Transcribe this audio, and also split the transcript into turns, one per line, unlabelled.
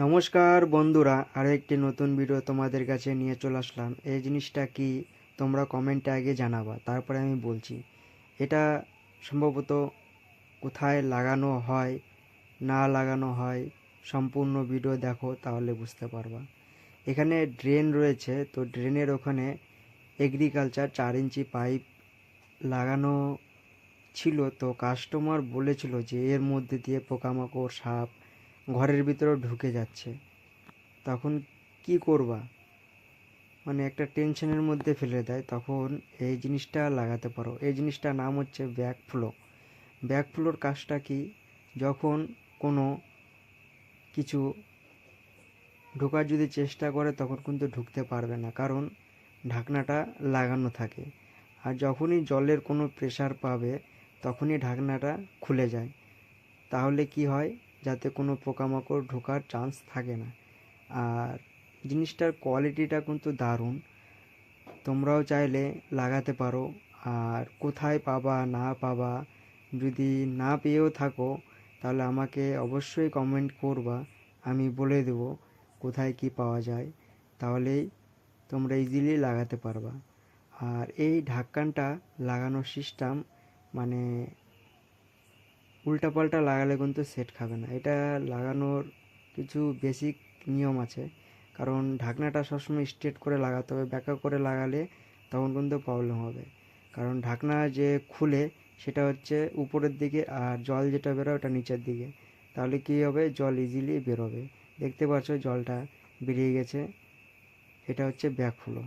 নমস্কার বন্ধুরা, আরও একটি নতুন ভিডিও তোমাদের কাছে নিয়ে চলে আসলাম। এই জিনিসটা কি তোমরা কমেন্টে আগে জানাবা, তারপরে আমি বলছি। এটা সম্ভবত কোথায় লাগানো হয় না লাগানো হয়, সম্পূর্ণ ভিডিও দেখো তাহলে বুঝতে পারবা। এখানে ড্রেন রয়েছে, তো ড্রেনের ওখানে এগ্রিকালচার 4 ইঞ্চি পাইপ লাগানো ছিল। তো কাস্টমার বলেছিল যে এর মধ্যে দিয়ে পোকামাকড়, সাপ ঘরের ভিতরে ঢুকে যাচ্ছে। তখন কি করবা, মানে একটা টেনশনের মধ্যে ফেলে দেয়। তখন এই জিনিসটা লাগাতে পারো। এই জিনিসটার নাম হচ্ছে ব্যাকফ্লো। ব্যাকফ্লোর কাজটা কি, যখন কোনো কিছু ঢোকার যদি চেষ্টা করে তখন কিন্তু ঢুকতে পারবে না, কারণ ঢাকনাটা লাগানো থাকে। আর যখনই জলের কোনো প্রেসার পাবে তখনই ঢাকনাটা খুলে যায়। তাহলে কি হয়, যাতে কোনো পোকামাকড় ঢোকার চান্স থাকে না। আর জিনিসটার কোয়ালিটিটা কিন্তু দারুণ, তোমরাও চাইলে লাগাতে পারো। আর কোথায় পাবা না পাবা, যদি না পেয়েও থাকো তাহলে আমাকে অবশ্যই কমেন্ট করবা, আমি বলে দেবো কোথায় কি পাওয়া যায়। তাহলেই তোমরা ইজিলি লাগাতে পারবা। আর এই ঢাকনাটা লাগানোর সিস্টেম, মানে উল্টাপাল্টা লাগালে কিন্তু সেট খাবে না। এটা লাগানোর কিছু বেসিক নিয়ম আছে, কারণ ঢাকনাটা সবসময় স্ট্রেট করে লাগাতে হবে। ব্যাকা করে লাগালে তখন কিন্তু প্রবলেম হবে, কারণ ঢাকনা যে খুলে সেটা হচ্ছে উপরের দিকে, আর জল যেটা বেরোয় ওটা নিচের দিকে। তাহলে কী হবে, জল ইজিলি বেরোবে। দেখতে পাচ্ছ জলটা বেরিয়ে গেছে, এটা হচ্ছে ব্যাকফ্লো।